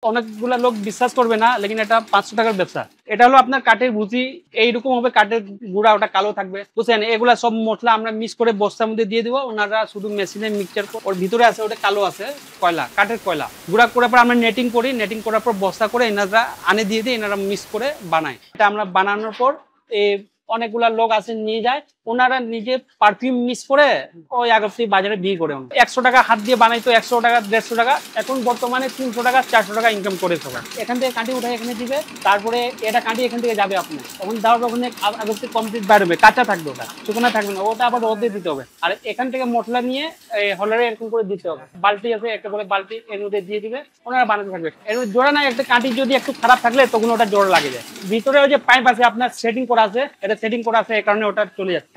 অনেকগুলা লোক বিশ্বাস করবে না, লেকিন এটা 500 টাকার ব্যবসা। এটা হলো আপনার কাঠের ভুসি, এইরকম হবে কাঠের গুঁড়া, ওটা কালো থাকবে, বুঝছেন? এগুলা সব মশলা আমরা মিক্স করে বস্তার মধ্যে দিয়ে দিব, ওনারা শুধু মেশিনে মিক্সচার করে, ওর ভিতরে আছে ওটা কালো আছে কয়লা, কাঠের কয়লা। গুঁড়া করার পর আমরা নেটিং করি, নেটিং করার পর বস্তা করে এনারা আনে দিয়ে দিই, এনারা মিক্স করে বানায়। এটা আমরা বানানোর পর এই অনেকগুলা লোক আছে নিয়ে যায়, ওনারা নিজে পারফিউম মিক্স করে ওই আগরবাতি বাজারে বিক্রি করে। 100 টাকা হাত দিয়ে বানাইতো 100 টাকা 150 টাকা, এখন বর্তমানে 300 টাকা 400 টাকা ইনকাম করে সবাই। এখান থেকে কাঁটি উঠে এখানে দিবে, তারপরে এটা কাঁটি এখান থেকে যাবে আপনি, তখন দেওয়ার ওখানে আগরবাতি কমপ্লিট বেরোবে, কাঁচা থাকবে, ওটা শুকনো থাকবে না, ওটা আবার রোদে দিতে হবে। আর এখান থেকে মশলা নিয়ে হলারে এরকম করে দিতে হবে, বালতি আছে একটা করে বালতি, এর মধ্যে দিয়ে দিবে, ওনারা বানাতে থাকবে। এর জোড়া না, একটা কাঁটি যদি একটু খারাপ থাকলে তখন ওটা জোড়া লাগে যায়। ভিতরে ওই যে পাইপ আছে আপনার সেটিং করা আছে, এটা সেটিং করা আছে, এই কারণে ওটা চলে যাচ্ছে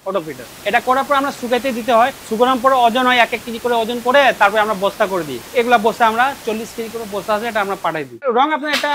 অটো ফিটার। এটা করার পর আমরা শুকাইতে দিতে হয়, শুকানোর পর ওজন হয় 1 কেজি করে ওজন করে, তারপরে আমরা বস্তা করে দিই। এগুলা বস্তা আমরা 40 কেজি করে বস্তা আছে, এটা আমরা পাঠাই দিই। রং আপনার এটা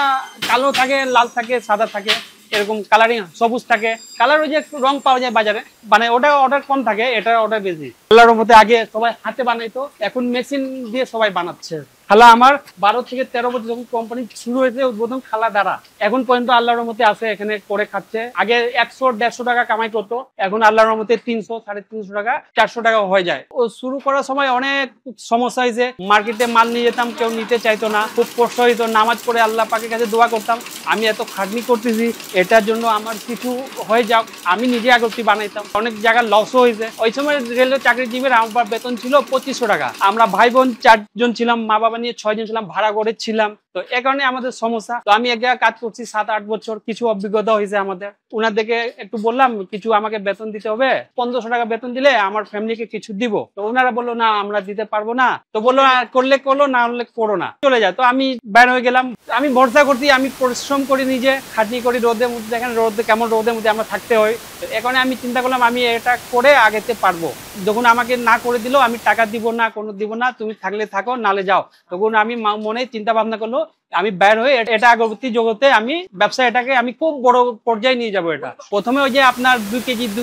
কালো থাকে, লাল থাকে, সাদা থাকে, এরকম কালারিং সবুজ থাকে। কালার ওই যে রং পাওয়া যায় বাজারে, মানে ওটা অর্ডার কম থাকে, এটা অর্ডার বেশি। কালারের মধ্যে আগে সবাই হাতে বানাইতো, এখন মেশিন দিয়ে সবাই বানাচ্ছে। খালা আমার 12 থেকে 13 বছর যখন কোম্পানি শুরু হয়েছে উদ্বোধন খালা দ্বারা, এখন পর্যন্ত আল্লাহর রহমতে আছে, এখানে করে খাচ্ছে। আগে 100-150 টাকা কামাই করতো, এখন আল্লাহর রহমতে 300-350 টাকা 400 টাকা হয়ে যায়। ও শুরু করার সময় অনেক সমস্যা হয়েছে, মার্কেটে মাল নিয়ে যেতাম, কেউ নিতে চাইতো না, খুব কষ্ট হইতো। নামাজ পড়ে আল্লাহ পাকের কাছে দোয়া করতাম, আমি এত খাটনি করতেছি, এটার জন্য আমার কিছু হয়ে যাক। আমি নিজে আগরবাতি বানাইতাম, অনেক জায়গায় লসও হয়েছে। ওই সময় রেলওয়ে চাকরিজীবীর আমার বেতন ছিল 2500 টাকা। আমরা ভাই বোন 4 জন ছিলাম, মা বাবা নিয়ে 6 জন ছিলাম, ভাড়া করে ছিলাম। তো এ কারণে আমাদের সমস্যা। তো আমি এক জায়গায় কাজ করছি 7-8 বছর, কিছু অভিজ্ঞতা হয়েছে আমাদের। ওনাদেরকে একটু বললাম কিছু আমাকে বেতন দিতে হবে, 1500 টাকা বেতন দিলে আমার ফ্যামিলিকে কিছু দিব। তো ওনারা বললো না আমরা দিতে পারবো না। তো বললো করলে করলো, না হলে করো না, চলে যায়। তো আমি বের হয়ে গেলাম। আমি ভরসা করছি, আমি পরিশ্রম করি, নিজে খাটনি করি, রোদের মধ্যে দেখেন রোদে কেমন, রোদের মধ্যে আমরা থাকতে হয়। তো এ কারণে আমি চিন্তা করলাম আমি এটা করে আগেতে পারবো। যখন আমাকে না করে দিল, আমি টাকা দিব না, কোনো দিব না, তুমি থাকলে থাকো নালে যাও, তখন আমি মনে চিন্তা ভাবনা করলো আমি বের হয়ে এটা আগরবাতি জগতে আমি ব্যবসা, এটাকে আমি খুব বড় পর্যায়ে নিয়ে যাবো। এটা প্রথমে ওই যে আপনার 2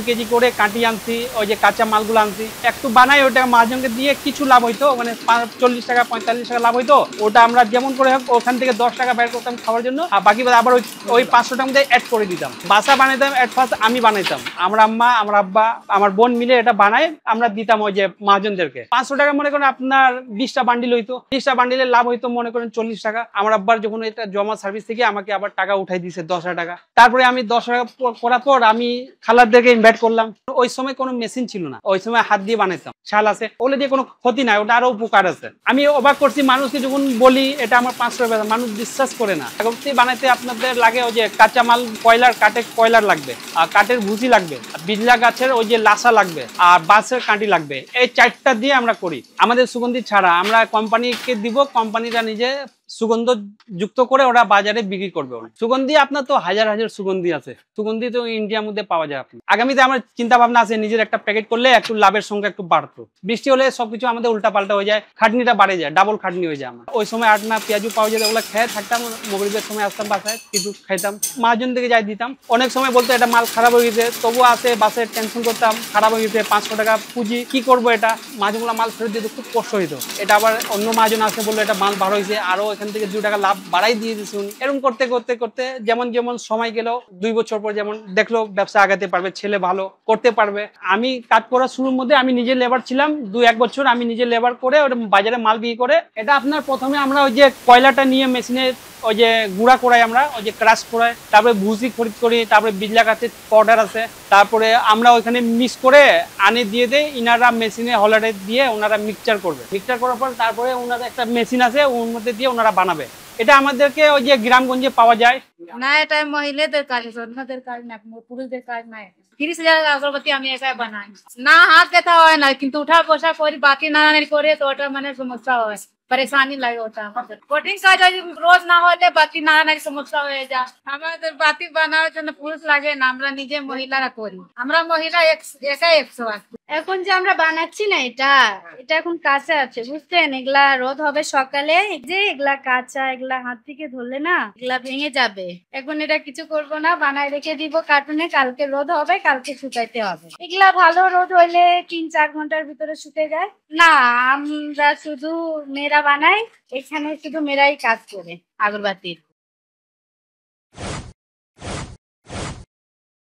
কেজি করে কাঁটি আনছি, ওই যে কাঁচা মালগুলো আনছি, একটু বানাই, ওটা মহাজনকে দিয়ে কিছু লাভ হইতো, মানে 40 টাকা 45 টাকা লাভ হইতো। ওটা আমরা যেমন করে হোক ওখান থেকে 10 টাকা বের করতাম খাওয়ার জন্য, আর বাকি আবার ওই 500 টাকার মধ্যে অ্যাড করে দিতাম। বাসা বানাইতাম, অ্যাট ফার্স্ট আমি বানাইতাম, আমার আম্মা, আমার আব্বা, আমার বোন মিলে এটা বানাই আমরা দিতাম ওই যে মহাজনদেরকে। 500 টাকা মনে করেন আপনার 20টা বান্ডিল হইতো, 20টা বান্ডিলের লাভ হইতো মনে করেন 40 টাকা। আমার আব্বার যখন এটা জমা সার্ভিস থেকে আমাকে আবার টাকা উঠাই দিয়েছে 10,000 টাকা। তারপরে আমি 10 টাকা করার পর আমি খালারদেরকে ইনভাইট করলাম। ওই সময় কোনো মেশিন ছিল না, ওই সময় হাত দিয়ে বানাইতাম, শাল আছে, ওগুলো দিয়ে কোনো ক্ষতি নাই, ওটা আরো উপকার আছে। আমি অবাক করছি মানুষকে যখন বলি এটা আমার 500 টাকা, মানুষ বিশ্বাস করে না। আগরবাতি বানাইতে আপনাদের লাগে ওই যে কাঁচা মাল, কাঠের কয়লার লাগবে, আর কাঠের ভুসি লাগবে, বিজলা গাছের ওই যে লাসা লাগবে, আর বাঁশের কাঁটি লাগবে। এই 4টা দিয়ে আমরা করি। আমাদের সুগন্ধি ছাড়া আমরা কোম্পানিকে দিব, কোম্পানিরা নিজে সুগন্ধ যুক্ত করে ওরা বাজারে বিক্রি করবে। সুগন্ধি আপনার তো হাজার হাজার সুগন্ধি আছে, সুগন্ধি তো ইন্ডিয়ার মধ্যে পাওয়া যায়। আপনি আগামীতে আমার চিন্তা ভাবনা আছে নিজের একটা প্যাকেট করলে একটু লাভের সঙ্গে একটু বাড়তো। বৃষ্টি হলে সবকিছু আমাদের উল্টা পাল্টা হয়ে যায়, খাটনিটা বাড়ে যায়, ডাবল খাটনি হয়ে যায়। আমার ওই সময় আটনা পেঁয়াজু পাওয়া যায়, ওগুলো খেয়ে থাকতাম, মগরিবের সময় আসতাম বাসায়, কিছু খাইতাম, মাহাজন থেকে যাই দিতাম। অনেক সময় বলতো এটা মাল খারাপ হয়ে গেছে, তবুও আসে বাসে টেনশন করতাম, খারাপ হয়ে গেছে, 500 টাকা পুঁজি, কি করবো? এটা মাহাজনগুলো মাল ফেরত দিতে খুব কষ্ট হইতো। এটা আবার অন্য মাহাজন আসে বললো এটা মাল ভালো হয়েছে, আরো এখান থেকে 2 টাকা লাভ বাড়াই দিয়ে দিচ্ছে। এরকম করতে করতে করতে যেমন যেমন সময় গেল, 2 বছর পর যেমন দেখলো ব্যবসা আগাতে পারবে, ছেলে ভালো করতে পারবে। আমি কাজ করার শুরুর মধ্যে আমি নিজে লেবার ছিলাম, 2-1 বছর আমি নিজে লেবার করে ওটা বাজারে মাল বিক্রি করে। এটা আপনার প্রথমে আমরা ওই যে কয়লাটা নিয়ে মেশিনে ওই যে গুঁড়া করাই, আমরা ওই যে ক্রাশ করাই, তারপরে ভুসি খরিদ করি, তারপরে বিজলা গাছের পাউডার আছে, তারপরে আমরা ওইখানে মিক্স করে আনে দিয়ে দেয়। ইনারা মেশিনে হলারে দিয়ে ওনারা মিক্সচার করবে, মিক্সচার করার পর তারপরে ওনারা একটা মেশিন আছে ওর মধ্যে দিয়ে ওনারা বানাবে। এটা আমাদেরকে ওই যে গ্রামগঞ্জে পাওয়া যায় না, এটা মহিলাদের কাজ, অন্যদের কাজ না, পুরুষদের কাজ নাই। 30,000 আগরবাতি আমি একাই বানাই, না হাত ব্যথা হয় না, কিন্তু উঠা বসা করি, বাতি নাড়ানাড়ি করে তো ওটা মানে সমস্যা হয়, परेशानी लगे होता है। कटिंग काज रोज ना হলে বাতি নাড়ানাড়ি সমস্যা হয়ে যায়। আমাদের বাতি বানানোর জন্য পুরুষ লাগে না, আমরা নিজে মহিলারা করি। আমরা মহিলা একাই 100 আছে। এখন যে আমরা বানাচ্ছি না এটা এটা এখন কাঁচা আছে বুঝছেন, এগুলা রোদ হবে সকালে, এই যে এগুলা কাঁচা, এগুলা হাত থেকে ধরলে না এগুলা ভেঙে যাবে। এখন এটা কিছু করব না, বানায় রেখে দিব কার্টুনে, কালকে রোদ হবে, কালকে শুকাইতে হবে। এগুলা ভালো রোদ হইলে 3-4 ঘন্টার ভিতরে শুকে যায়। না, আমরা শুধু মেয়েরা বানাই, এখানে শুধু মেয়েরাই কাজ করে আগরবাতির।